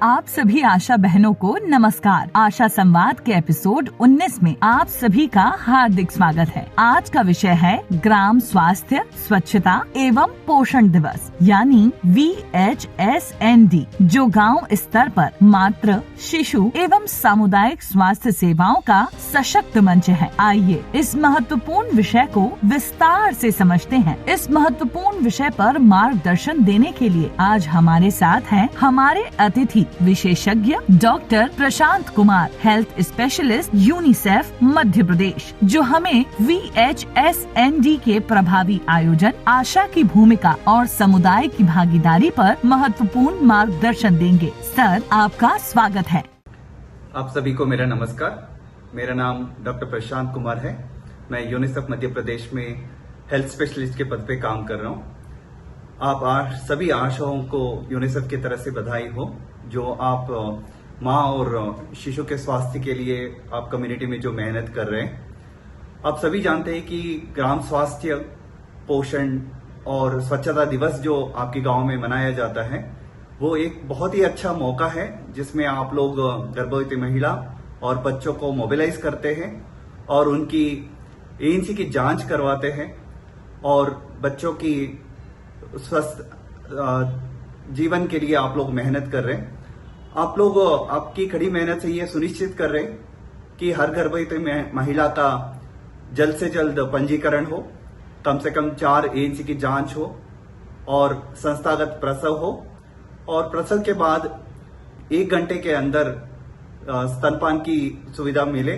आप सभी आशा बहनों को नमस्कार। आशा संवाद के एपिसोड 19 में आप सभी का हार्दिक स्वागत है। आज का विषय है ग्राम स्वास्थ्य, स्वच्छता एवं पोषण दिवस यानी VHSND, जो गांव स्तर पर मातृ, शिशु एवं सामुदायिक स्वास्थ्य सेवाओं का सशक्त मंच है। आइए इस महत्वपूर्ण विषय को विस्तार से समझते हैं। इस महत्वपूर्ण विषय पर मार्गदर्शन देने के लिए आज हमारे साथ हैं हमारे अतिथि विशेषज्ञ doctor Prashant Kumar, health specialist UNICEF Madhya Pradesh, जो हमें VHSND के प्रभावी आयोजन, आशा की भूमिका और समुदाय की भागीदारी पर महत्वपूर्ण मार्गदर्शन देंगे। सर, आपका स्वागत है। आप सभी को मेरा नमस्कार। मेरा नाम डॉक्टर प्रशांत कुमार है। मैं यूनिसेफ मध्य प्रदेश में हेल्थ स्पेशलिस्ट के पद पे काम कर रहा हूँ। आप सभी आशाओं को यूनिसेफ की तरफ से बधाई हो, जो आप माँ और शिशु के स्वास्थ्य के लिए आप कम्युनिटी में जो मेहनत कर रहे हैं। आप सभी जानते हैं कि ग्राम स्वास्थ्य, पोषण और स्वच्छता दिवस जो आपके गांव में मनाया जाता है, वो एक बहुत ही अच्छा मौका है जिसमें आप लोग गर्भवती महिला और बच्चों को मोबिलाइज करते हैं और उनकी ANC की जांच करवाते हैं और बच्चों की स्वस्थ जीवन के लिए आप लोग मेहनत कर रहे हैं। आप लोग आपकी कड़ी मेहनत से ये सुनिश्चित कर रहे हैं कि हर गर्भवती महिला का जल्द से जल्द पंजीकरण हो, कम से कम 4 ANC की जांच हो और संस्थागत प्रसव हो और प्रसव के बाद 1 घंटे के अंदर स्तनपान की सुविधा मिले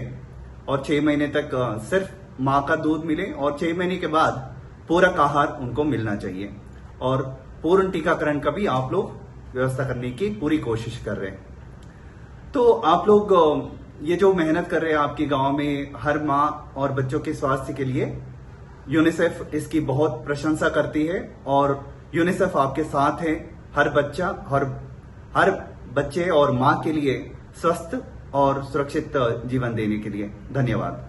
और 6 महीने तक सिर्फ माँ का दूध मिले और 6 महीने के बाद पूरक आहार उनको मिलना चाहिए और पूर्ण टीकाकरण का भी आप लोग व्यवस्था करने की पूरी कोशिश कर रहे हैं। तो आप लोग ये जो मेहनत कर रहे हैं आपके गांव में हर माँ और बच्चों के स्वास्थ्य के लिए, यूनिसेफ इसकी बहुत प्रशंसा करती है और यूनिसेफ आपके साथ है हर बच्चे और माँ के लिए स्वस्थ और सुरक्षित जीवन देने के लिए। धन्यवाद।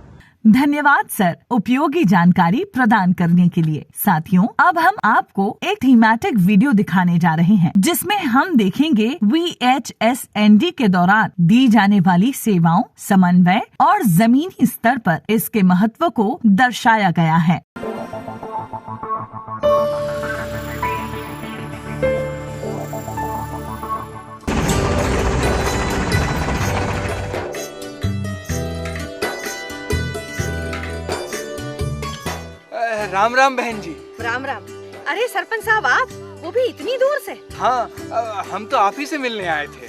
धन्यवाद सर, उपयोगी जानकारी प्रदान करने के लिए। साथियों, अब हम आपको एक थीमेटिक वीडियो दिखाने जा रहे हैं जिसमें हम देखेंगे VHSND के दौरान दी जाने वाली सेवाओं, समन्वय और जमीनी स्तर पर इसके महत्व को दर्शाया गया है। राम राम बहन जी। राम राम। अरे सरपंच साहब, आप वो भी इतनी दूर से? हाँ, हम तो आप ही से मिलने आए थे।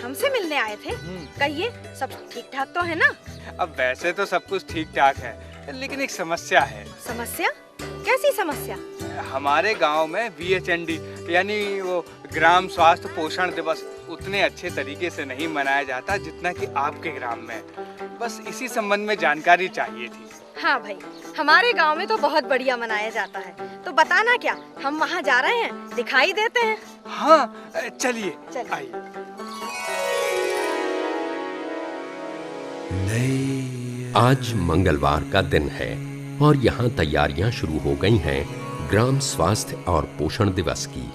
हमसे मिलने आए थे? कहिए, सब ठीक ठाक तो है ना? अब वैसे तो सब कुछ ठीक ठाक है, लेकिन एक समस्या है। समस्या? कैसी समस्या? हमारे गांव में VHND यानी वो ग्राम स्वास्थ्य पोषण दिवस उतने अच्छे तरीके से नहीं मनाया जाता जितना कि आपके ग्राम में। बस इसी संबंध में जानकारी चाहिए थी। हाँ भाई, हमारे गांव में तो बहुत बढ़िया मनाया जाता है। तो बताना क्या, हम वहाँ जा रहे हैं, दिखाई देते हैं। हाँ, चलिए आइए। आज मंगलवार का दिन है और यहाँ तैयारियां शुरू हो गई हैं ग्राम स्वास्थ्य और पोषण दिवस की।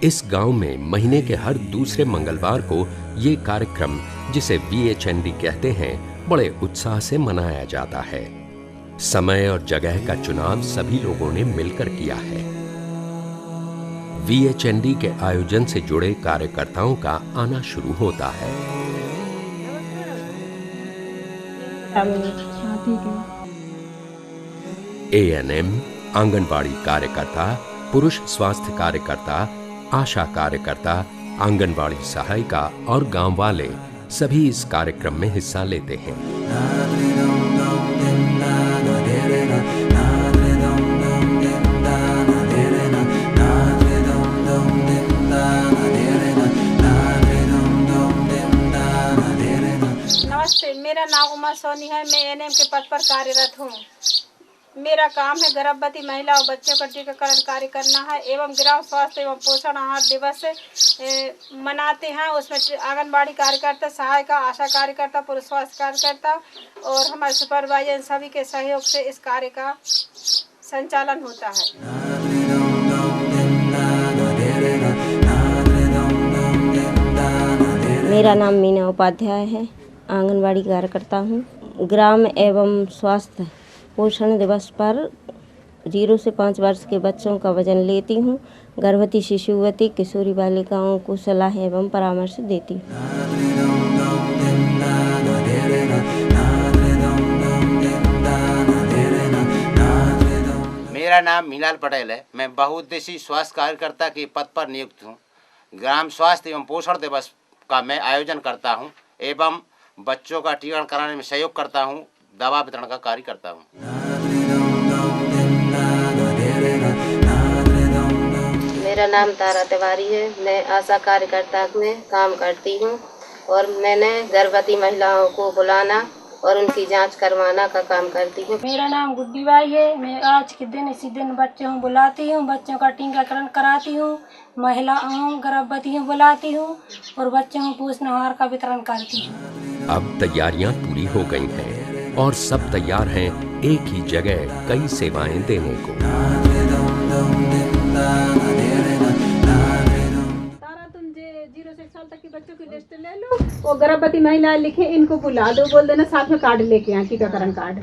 इस गांव में महीने के हर दूसरे मंगलवार को ये कार्यक्रम, जिसे VHND कहते हैं, बड़े उत्साह से मनाया जाता है। समय और जगह का चुनाव सभी लोगों ने मिलकर किया है। VHND के आयोजन से जुड़े कार्यकर्ताओं का आना शुरू होता है। ANM, आंगनबाड़ी कार्यकर्ता, पुरुष स्वास्थ्य कार्यकर्ता, आशा कार्यकर्ता, आंगनबाड़ी सहायिका और गांव वाले सभी इस कार्यक्रम में हिस्सा लेते हैं। नमस्ते, मेरा नाम उमा सोनी है। मैं ANM के पद पर कार्यरत हूँ। मेरा काम है गर्भवती महिला और बच्चों का टीकाकरण कार्य करना है एवं ग्राम स्वास्थ्य एवं पोषण आहार दिवस मनाते हैं। उसमें आंगनबाड़ी कार्यकर्ता, सहायिका, आशा कार्यकर्ता, पुरुष स्वास्थ्य कार्यकर्ता और हमारे सुपरवाइजर सभी के सहयोग से इस कार्य का संचालन होता है। मेरा नाम मीना उपाध्याय है, आंगनबाड़ी कार्यकर्ता हूँ। ग्राम एवं स्वास्थ्य पोषण दिवस पर 0 से 5 वर्ष के बच्चों का वजन लेती हूँ। गर्भवती शिशुवती किशोरी बालिकाओं को सलाह एवं परामर्श देती हूँ। मेरा नाम मीनाल पटेल है। मैं बहुउद्देशीय स्वास्थ्य कार्यकर्ता के पद पर नियुक्त हूँ। ग्राम स्वास्थ्य एवं पोषण दिवस का मैं आयोजन करता हूँ एवं बच्चों का टीकाकरण कराने में सहयोग करता हूँ, दवा वितरण का कार्य करता हूँ। मेरा नाम तारा तिवारी है। मैं आशा कार्यकर्ता में काम करती हूँ और मैंने गर्भवती महिलाओं को बुलाना और उनकी जांच करवाना का काम करती हूँ। मेरा नाम गुड्डी बाई है। मैं आज के दिन इसी दिन बच्चों को बुलाती हूँ, बच्चों का टीकाकरण कराती हूँ, महिलाओं गर्भवती बुलाती हूँ और बच्चों को पोषण आहार का वितरण करती हूँ। अब तैयारियां पूरी हो गई हैं और सब तैयार हैं एक ही जगह कई सेवाएं देने को। जीरो से 6 साल तक के बच्चों की लिस्ट ले लो, वो गर्भवती महिलाएं लिखे, इनको बुला दो, बोल देना साथ में कार्ड लेके आए, टीकाकरण कार्ड।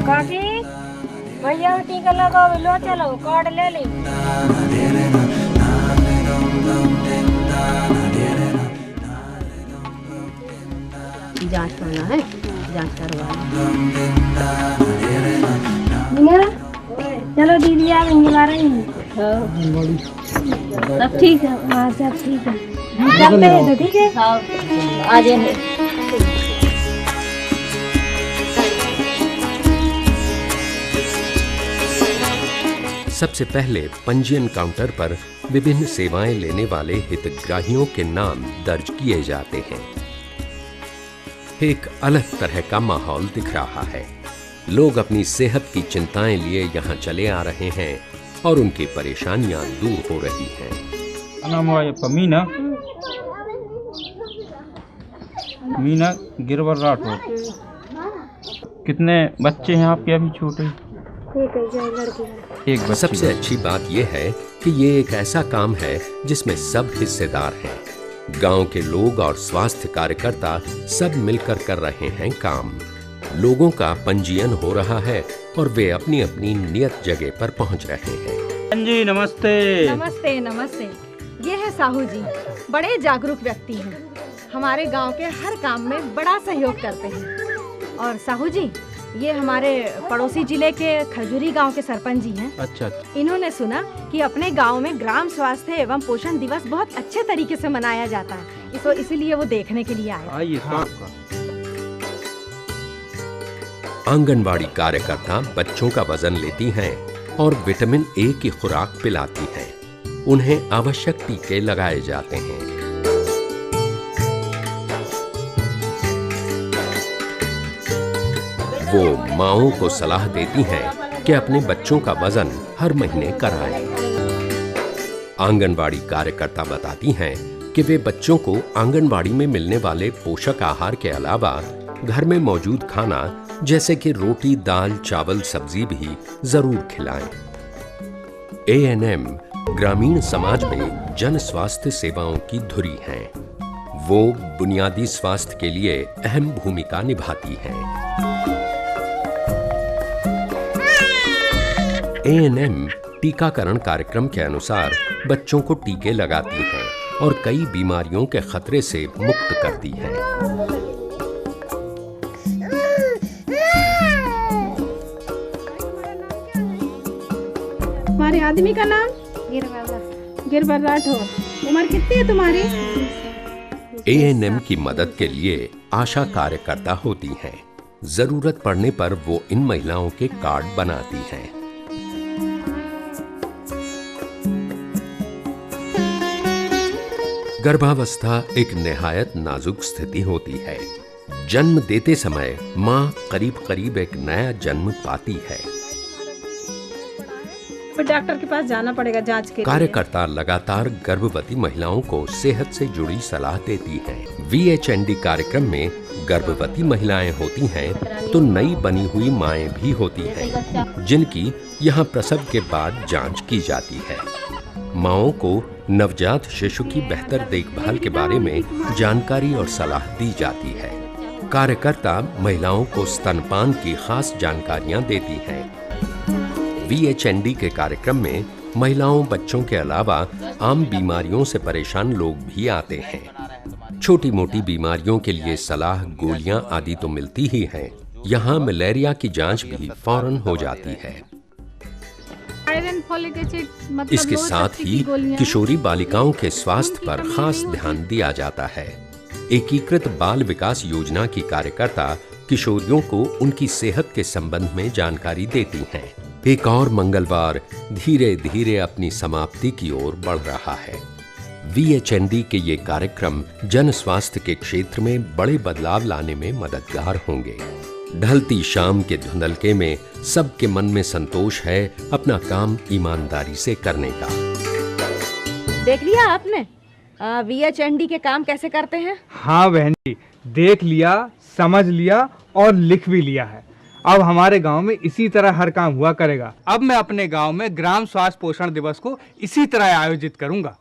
काकी भैया टीका लगाओ, लो चलो कार्ड ले ली। जांच करना है, जांच करवा चलो दीदी आ रही हैं। सब ठीक है? हाँ सब ठीक है। चलते हैं तो ठीक है। हाँ आ जाए। सबसे पहले पंजीयन काउंटर पर विभिन्न सेवाएं लेने वाले हितग्राहियों के नाम दर्ज किए जाते हैं। एक अलग तरह का माहौल दिख रहा है। लोग अपनी सेहत की चिंताएं लिए यहाँ चले आ रहे हैं और उनकी परेशानियां दूर हो रही हैं। नाम है मीना गिरवर राठौर। कितने बच्चे हैं आपके अभी छोटे? एक बच्ची। सबसे अच्छी बात यह है कि ये एक ऐसा काम है जिसमें सब हिस्सेदार हैं। गांव के लोग और स्वास्थ्य कार्यकर्ता सब मिलकर कर रहे हैं काम। लोगों का पंजीयन हो रहा है और वे अपनी अपनी नियत जगह पर पहुंच रहे हैं। जी नमस्ते। नमस्ते नमस्ते। ये है साहू जी, बड़े जागरूक व्यक्ति हैं। हमारे गांव के हर काम में बड़ा सहयोग करते हैं। और साहू जी, ये हमारे पड़ोसी जिले के खजूरी गांव के सरपंच जी हैं। अच्छा। इन्होंने सुना कि अपने गांव में ग्राम स्वास्थ्य एवं पोषण दिवस बहुत अच्छे तरीके से मनाया जाता है, तो इसीलिए वो देखने के लिए आए। आइए। आंगनबाड़ी कार्यकर्ता बच्चों का वजन लेती हैं और विटामिन ए की खुराक पिलाती हैं। उन्हें आवश्यक टीके लगाए जाते हैं। वो माओं को सलाह देती हैं कि अपने बच्चों का वजन हर महीने कराएं। आंगनबाड़ी कार्यकर्ता बताती हैं कि वे बच्चों को आंगनबाड़ी में मिलने वाले पोषक आहार के अलावा घर में मौजूद खाना जैसे कि रोटी, दाल, चावल, सब्जी भी जरूर खिलाएं। एएनएम ग्रामीण समाज में जन स्वास्थ्य सेवाओं की धुरी हैं। वो बुनियादी स्वास्थ्य के लिए अहम भूमिका निभाती हैं। एएनएम टीकाकरण कार्यक्रम के अनुसार बच्चों को टीके लगाती हैं और कई बीमारियों के खतरे से मुक्त करती हैं। हमारे आदमी का नाम गिरवर राठौर। उम्र कितनी है तुम्हारी? एएनएम की मदद के लिए आशा कार्यकर्ता होती हैं। जरूरत पड़ने पर वो इन महिलाओं के कार्ड बनाती हैं। गर्भावस्था एक निहायत नाजुक स्थिति होती है। जन्म देते समय माँ करीब करीब एक नया जन्म पाती है। फिर डॉक्टर के पास जाना पड़ेगा जांच के लिए। कार्यकर्ता लगातार गर्भवती महिलाओं को सेहत से जुड़ी सलाह देती हैं। VHND कार्यक्रम में गर्भवती महिलाएं होती हैं तो नई बनी हुई माएं भी होती हैं, जिनकी यहाँ प्रसव के बाद जांच की जाती है। माओं को नवजात शिशु की बेहतर देखभाल के बारे में जानकारी और सलाह दी जाती है। कार्यकर्ता महिलाओं को स्तनपान की खास जानकारियां देती हैं। VHND के कार्यक्रम में महिलाओं, बच्चों के अलावा आम बीमारियों से परेशान लोग भी आते हैं। छोटी मोटी बीमारियों के लिए सलाह, गोलियां आदि तो मिलती ही हैं। यहाँ मलेरिया की जांच भी फौरन हो जाती है। आयरन, फॉलिक एसिड, मतलब इसके साथ ही किशोरी बालिकाओं के स्वास्थ्य पर खास ध्यान दिया जाता है। एकीकृत बाल विकास योजना की कार्यकर्ता किशोरियों को उनकी सेहत के संबंध में जानकारी देती हैं। एक और मंगलवार धीरे धीरे अपनी समाप्ति की ओर बढ़ रहा है। VHND के ये कार्यक्रम जन स्वास्थ्य के क्षेत्र में बड़े बदलाव लाने में मददगार होंगे। ढलती शाम के धुंधलके में सबके मन में संतोष है अपना काम ईमानदारी से करने का। देख लिया आपने VHND के काम कैसे करते हैं? हाँ बहन जी, देख लिया, समझ लिया और लिख भी लिया है। अब हमारे गांव में इसी तरह हर काम हुआ करेगा। अब मैं अपने गांव में ग्राम स्वास्थ्य पोषण दिवस को इसी तरह आयोजित करूंगा।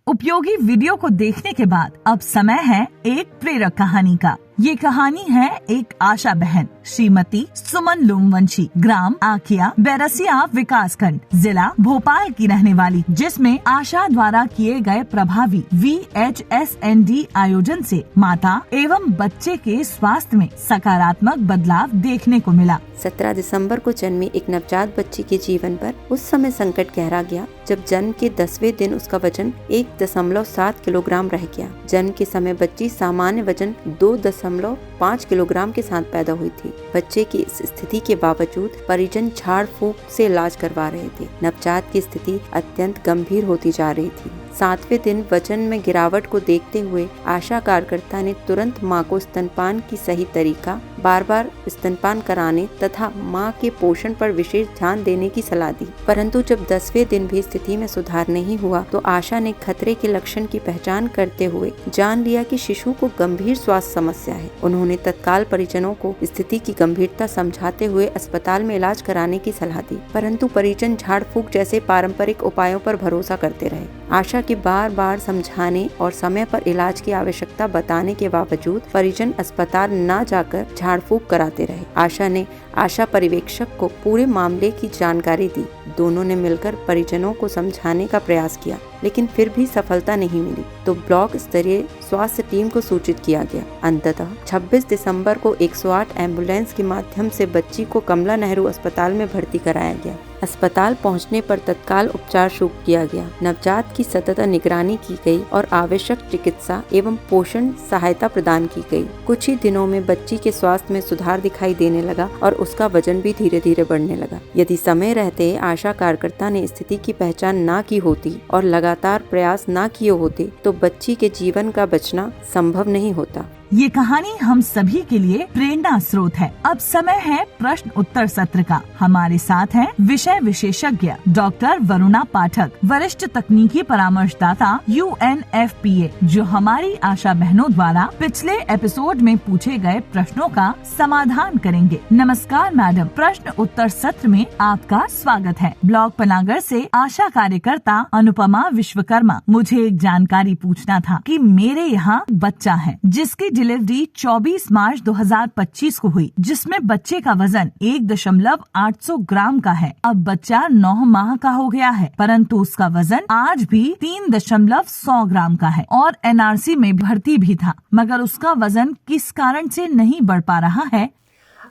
उपयोगी वीडियो को देखने के बाद अब समय है एक प्रेरक कहानी का। ये कहानी है एक आशा बहन श्रीमती सुमन लोमवंशी, ग्राम आकिया, बैरसिया विकासखंड, जिला भोपाल की रहने वाली, जिसमें आशा द्वारा किए गए प्रभावी VHSND आयोजन से माता एवं बच्चे के स्वास्थ्य में सकारात्मक बदलाव देखने को मिला। 17 दिसंबर को जन्मी एक नवजात बच्ची के जीवन पर उस समय संकट गहरा गया जब जन्म के 10वें दिन उसका वजन 1.7 किलोग्राम रह गया। जन्म के समय बच्ची सामान्य वजन 2.5 किलोग्राम के साथ पैदा हुई थी। बच्चे की इस स्थिति के बावजूद परिजन झाड़ फूंक से इलाज करवा रहे थे। नवजात की स्थिति अत्यंत गंभीर होती जा रही थी। 7वें दिन वजन में गिरावट को देखते हुए आशा कार्यकर्ता ने तुरंत मां को स्तनपान की सही तरीका, बार बार स्तनपान कराने तथा मां के पोषण पर विशेष ध्यान देने की सलाह दी। परंतु जब 10वें दिन भी स्थिति में सुधार नहीं हुआ तो आशा ने खतरे के लक्षण की पहचान करते हुए जान लिया कि शिशु को गंभीर स्वास्थ्य समस्या है। उन्होंने तत्काल परिजनों को स्थिति की गंभीरता समझाते हुए अस्पताल में इलाज कराने की सलाह दी, परंतु परिजन झाड़ फूंक जैसे पारंपरिक उपायों पर भरोसा करते रहे। आशा के बार बार समझाने और समय पर इलाज की आवश्यकता बताने के बावजूद परिजन अस्पताल न जाकर झाड़ फूंक कराते रहे। आशा ने आशा पर्यवेक्षक को पूरे मामले की जानकारी दी। दोनों ने मिलकर परिजनों को समझाने का प्रयास किया, लेकिन फिर भी सफलता नहीं मिली तो ब्लॉक स्तरीय स्वास्थ्य टीम को सूचित किया गया। अंततः 26 दिसंबर को 108 एम्बुलेंस के माध्यम से बच्ची को कमला नेहरू अस्पताल में भर्ती कराया गया। अस्पताल पहुंचने पर तत्काल उपचार शुरू किया गया। नवजात की सतत निगरानी की गई और आवश्यक चिकित्सा एवं पोषण सहायता प्रदान की गई। कुछ ही दिनों में बच्ची के स्वास्थ्य में सुधार दिखाई देने लगा और उसका वजन भी धीरे धीरे बढ़ने लगा। यदि समय रहते आशा कार्यकर्ता ने स्थिति की पहचान न की होती और लगातार प्रयास न किए होते तो बच्ची के जीवन का बचना संभव नहीं होता। ये कहानी हम सभी के लिए प्रेरणा स्रोत है। अब समय है प्रश्न उत्तर सत्र का। हमारे साथ हैं विषय विशेषज्ञ डॉक्टर वरुणा पाठक, वरिष्ठ तकनीकी परामर्शदाता UNFPA, जो हमारी आशा बहनों द्वारा पिछले एपिसोड में पूछे गए प्रश्नों का समाधान करेंगे। नमस्कार मैडम, प्रश्न उत्तर सत्र में आपका स्वागत है। ब्लॉक पनागर से आशा कार्यकर्ता अनुपमा विश्वकर्मा। मुझे एक जानकारी पूछना था कि मेरे यहाँ बच्चा है जिसकी डिलीवरी 24 मार्च 2025 को हुई, जिसमें बच्चे का वजन 1.8 ग्राम का है। अब बच्चा 9 माह का हो गया है, परंतु उसका वजन आज भी 3.100 ग्राम का है और NRC में भर्ती भी था, मगर उसका वजन किस कारण से नहीं बढ़ पा रहा है?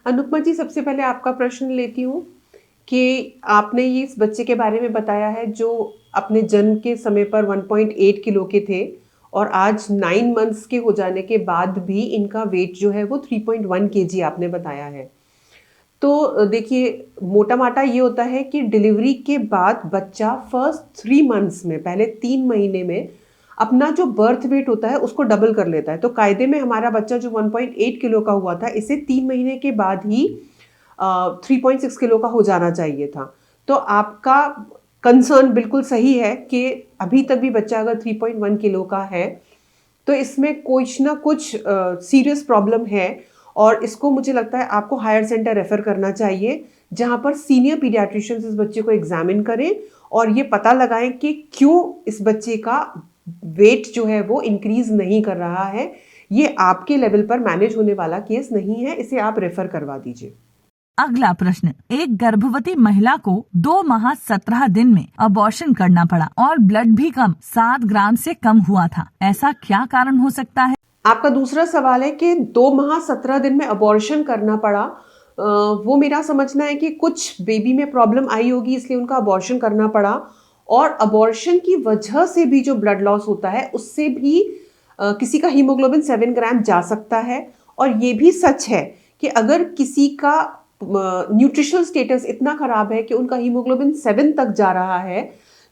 अनुपमा जी, सबसे पहले आपका प्रश्न लेती हूँ कि आपने ये इस बच्चे के बारे में बताया है जो अपने जन्म के समय पर 1.8 किलो के थे और आज 9 मंथ्स के हो जाने के बाद भी इनका वेट जो है वो 3.1 kg आपने बताया है। तो देखिए, मोटा माटा ये होता है कि डिलीवरी के बाद बच्चा फर्स्ट 3 मंथ्स में, पहले 3 महीने में अपना जो बर्थ वेट होता है उसको डबल कर लेता है। तो कायदे में हमारा बच्चा जो 1.8 किलो का हुआ था, इसे 3 महीने के बाद ही 3.6 किलो का हो जाना चाहिए था। तो आपका कंसर्न बिल्कुल सही है कि अभी तक भी बच्चा अगर 3.1 किलो का है तो इसमें कुछ ना कुछ सीरियस प्रॉब्लम है, और इसको मुझे लगता है आपको हायर सेंटर रेफर करना चाहिए, जहां पर सीनियर पीडियाट्रिशियंस इस बच्चे को एग्जामिन करें और ये पता लगाएं कि क्यों इस बच्चे का वेट जो है वो इंक्रीज नहीं कर रहा है। ये आपके लेवल पर मैनेज होने वाला केस नहीं है, इसे आप रेफर करवा दीजिए। अगला प्रश्न, एक गर्भवती महिला को 2 माह 17 दिन में अबॉर्शन करना पड़ा और ब्लड भी कम 7 ग्राम से कम हुआ था, ऐसा क्या कारण हो सकता है? आपका दूसरा सवाल है कि 2 माह 17 दिन में अबॉर्शन करना पड़ा। वो मेरा समझना है कि कुछ बेबी में प्रॉब्लम आई होगी इसलिए उनका अबॉर्शन करना पड़ा, और अबॉर्शन की वजह से भी जो ब्लड लॉस होता है उससे भी किसी का हीमोग्लोबिन 7 ग्राम जा सकता है। और ये भी सच है कि अगर किसी का न्यूट्रिशनल स्टेटस इतना खराब है कि उनका हीमोग्लोबिन 7 तक जा रहा है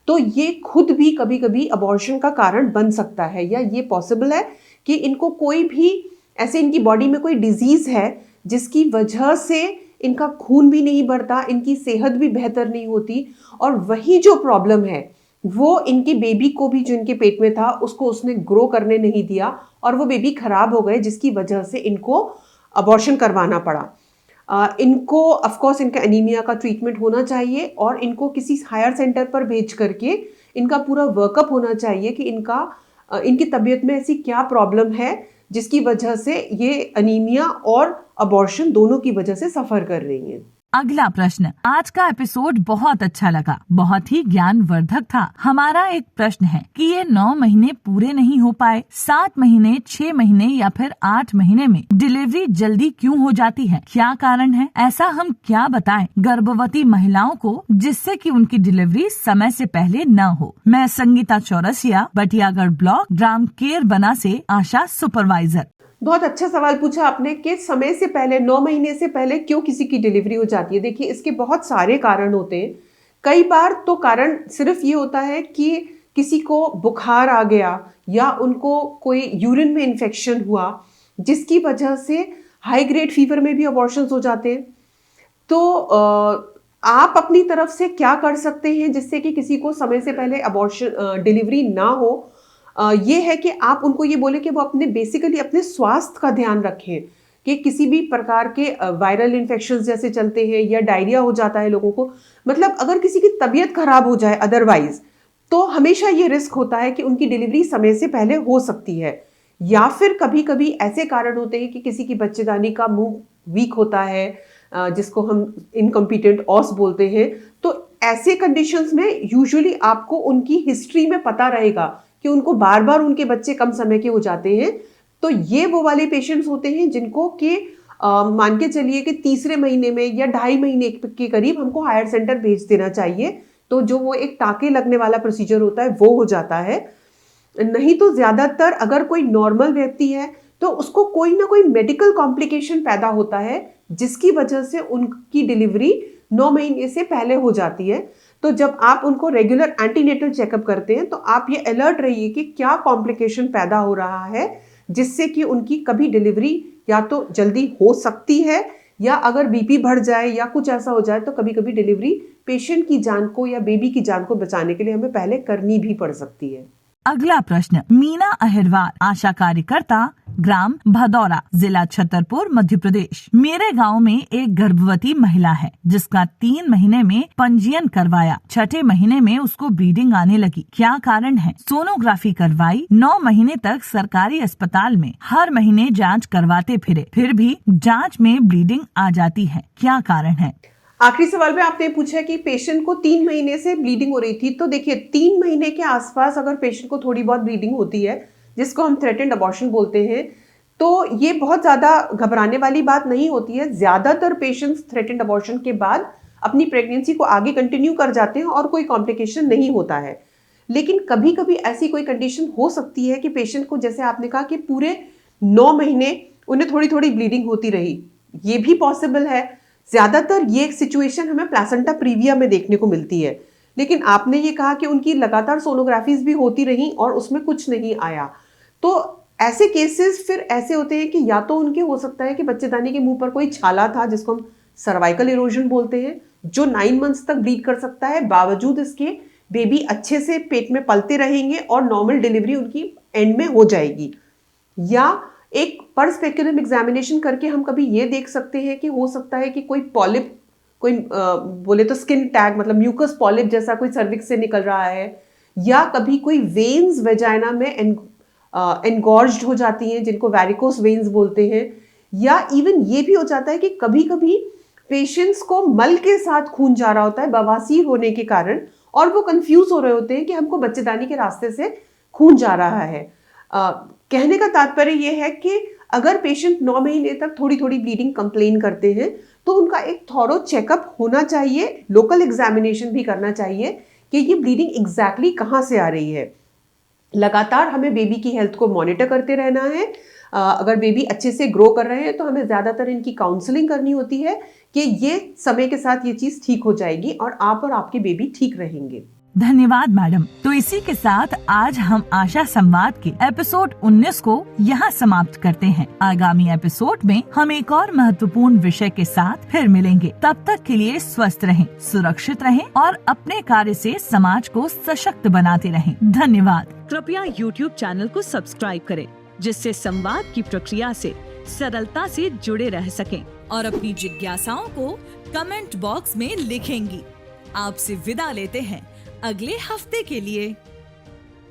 तो ये खुद भी कभी कभी अबॉर्शन का कारण बन सकता है, या ये पॉसिबल है कि इनको कोई भी ऐसे इनकी बॉडी में कोई डिजीज है जिसकी वजह से इनका खून भी नहीं बढ़ता, इनकी सेहत भी बेहतर नहीं होती, और वही जो प्रॉब्लम है वो इनके बेबी को भी जो इनके पेट में था उसको उसने ग्रो करने नहीं दिया और वो बेबी खराब हो गए, जिसकी वजह से इनको अबॉर्शन करवाना पड़ा। इनको ऑफ कोर्स इनका एनीमिया का ट्रीटमेंट होना चाहिए और इनको किसी हायर सेंटर पर भेज करके इनका पूरा वर्कअप होना चाहिए कि इनकी तबीयत में ऐसी क्या प्रॉब्लम है जिसकी वजह से ये एनीमिया और अबॉर्शन दोनों की वजह से सफर कर रही हैं। अगला प्रश्न, आज का एपिसोड बहुत अच्छा लगा, बहुत ही ज्ञानवर्धक था। हमारा एक प्रश्न है कि ये 9 महीने पूरे नहीं हो पाए, 7 महीने, 6 महीने या फिर 8 महीने में डिलीवरी जल्दी क्यों हो जाती है? क्या कारण है? ऐसा हम क्या बताएं गर्भवती महिलाओं को जिससे कि उनकी डिलीवरी समय से पहले न हो? मैं संगीता चौरसिया, बटियागढ़ ब्लॉक, ग्राम केर बना से आशा सुपरवाइजर। बहुत अच्छा सवाल पूछा आपने कि समय से पहले 9 महीने से पहले क्यों किसी की डिलीवरी हो जाती है। देखिए, इसके बहुत सारे कारण होते हैं। कई बार तो कारण सिर्फ ये होता है कि किसी को बुखार आ गया या उनको कोई यूरिन में इन्फेक्शन हुआ जिसकी वजह से हाई ग्रेड फीवर में भी अबॉर्शंस हो जाते हैं। तो आप अपनी तरफ से क्या कर सकते हैं जिससे कि किसी को समय से पहले अबॉर्शन डिलीवरी ना हो? ये है कि आप उनको ये बोले कि वो बेसिकली अपने स्वास्थ्य का ध्यान रखें कि किसी भी प्रकार के वायरल इन्फेक्शंस जैसे चलते हैं या डायरिया हो जाता है लोगों को, मतलब अगर किसी की तबीयत खराब हो जाए अदरवाइज, तो हमेशा ये रिस्क होता है कि उनकी डिलीवरी समय से पहले हो सकती है। या फिर कभी कभी ऐसे कारण होते हैं कि किसी की बच्चेदानी का मुंह वीक होता है, जिसको हम इनकम्पिटेंट ऑस बोलते हैं। तो ऐसे कंडीशंस में यूजुअली आपको उनकी हिस्ट्री में पता रहेगा कि उनको बार बार उनके बच्चे कम समय के हो जाते हैं। तो ये वो वाले पेशेंट्स होते हैं जिनको कि मान के चलिए कि 3रे महीने में या 2.5 महीने के करीब हमको हायर सेंटर भेज देना चाहिए। तो जो वो एक टाँके लगने वाला प्रोसीजर होता है वो हो जाता है। नहीं तो ज़्यादातर अगर कोई नॉर्मल व्यक्ति है तो उसको कोई ना कोई मेडिकल कॉम्प्लिकेशन पैदा होता है जिसकी वजह से उनकी डिलीवरी 9 महीने से पहले हो जाती है। तो जब आप उनको रेगुलर एंटीनेटल चेकअप करते हैं तो आप ये अलर्ट रहिए कि क्या कॉम्प्लिकेशन पैदा हो रहा है जिससे कि उनकी कभी डिलीवरी या तो जल्दी हो सकती है, या अगर बीपी बढ़ जाए या कुछ ऐसा हो जाए तो कभी कभी डिलीवरी पेशेंट की जान को या बेबी की जान को बचाने के लिए हमें पहले करनी भी पड़ सकती है। अगला प्रश्न, मीना अहिरवार, आशा कार्यकर्ता, ग्राम भदौरा, जिला छतरपुर, मध्य प्रदेश। मेरे गांव में एक गर्भवती महिला है जिसका 3 महीने में पंजीयन करवाया, 6ठे महीने में उसको ब्लीडिंग आने लगी। क्या कारण है? सोनोग्राफी करवाई, 9 महीने तक सरकारी अस्पताल में हर महीने जांच करवाते फिरे, फिर भी जांच में ब्लीडिंग आ जाती है। क्या कारण है? आखिरी सवाल में आपने पूछा कि पेशेंट को 3 महीने से ब्लीडिंग हो रही थी। तो देखिए, 3 महीने के आसपास अगर पेशेंट को थोड़ी बहुत ब्लीडिंग होती है जिसको हम थ्रेटेंड अबॉर्शन बोलते हैं, तो ये बहुत ज़्यादा घबराने वाली बात नहीं होती है। ज़्यादातर पेशेंट्स थ्रेटेंड अबॉर्शन के बाद अपनी प्रेगनेंसी को आगे कंटिन्यू कर जाते हैं और कोई कॉम्प्लिकेशन नहीं होता है। लेकिन कभी कभी ऐसी कोई कंडीशन हो सकती है कि पेशेंट को, जैसे आपने कहा कि पूरे 9 महीने उन्हें थोड़ी थोड़ी ब्लीडिंग होती रही, ये भी पॉसिबल है। ज़्यादातर ये सिचुएशन हमें प्लासेंटा प्रीविया में देखने को मिलती है। लेकिन आपने ये कहा कि उनकी लगातार सोनोग्राफीज भी होती रही और उसमें कुछ नहीं आया, तो ऐसे केसेस फिर ऐसे होते हैं कि या तो उनके हो सकता है कि बच्चेदानी के मुंह पर कोई छाला था जिसको हम सर्वाइकल इरोजन बोलते हैं, जो 9 मंथ्स तक ब्लीड कर सकता है, बावजूद इसके बेबी अच्छे से पेट में पलते रहेंगे और नॉर्मल डिलीवरी उनकी एंड में हो जाएगी। या एक पर स्पेक्यूलम एग्जामिनेशन करके हम कभी ये देख सकते हैं कि हो सकता है कि कोई पॉलिप, कोई बोले तो स्किन टैग मतलब म्यूकस पॉलिप जैसा कोई सर्विक्स से निकल रहा है, या कभी कोई वेन्स वेजाइना में एनगॉर्ज्ड हो जाती हैं जिनको वैरिकोस वेन्स बोलते हैं, या इवन ये भी हो जाता है कि कभी कभी पेशेंट्स को मल के साथ खून जा रहा होता है बवासीर होने के कारण, और वो कंफ्यूज हो रहे होते हैं कि हमको बच्चेदानी के रास्ते से खून जा रहा है। कहने का तात्पर्य ये है कि अगर पेशेंट 9 महीने तक थोड़ी थोड़ी ब्लीडिंग कंप्लेन करते हैं तो उनका एक थॉरो चेकअप होना चाहिए, लोकल एग्जामिनेशन भी करना चाहिए कि ये ब्लीडिंग एग्जैक्टली कहाँ से आ रही है। लगातार हमें बेबी की हेल्थ को मॉनिटर करते रहना है। अगर बेबी अच्छे से ग्रो कर रहे हैं तो हमें ज़्यादातर इनकी काउंसलिंग करनी होती है कि ये समय के साथ ये चीज़ ठीक हो जाएगी और आप और आपके बेबी ठीक रहेंगे। धन्यवाद मैडम। तो इसी के साथ आज हम आशा संवाद के एपिसोड 19 को यहाँ समाप्त करते हैं। आगामी एपिसोड में हम एक और महत्वपूर्ण विषय के साथ फिर मिलेंगे। तब तक के लिए स्वस्थ रहें, सुरक्षित रहें और अपने कार्य से समाज को सशक्त बनाते रहें। धन्यवाद। कृपया YouTube चैनल को सब्सक्राइब करें, जिससे संवाद की प्रक्रिया से सरलता से जुड़े रह सकें और अपनी जिज्ञासाओं को कमेंट बॉक्स में लिखेंगी। आपसे विदा लेते हैं अगले हफ्ते के लिए।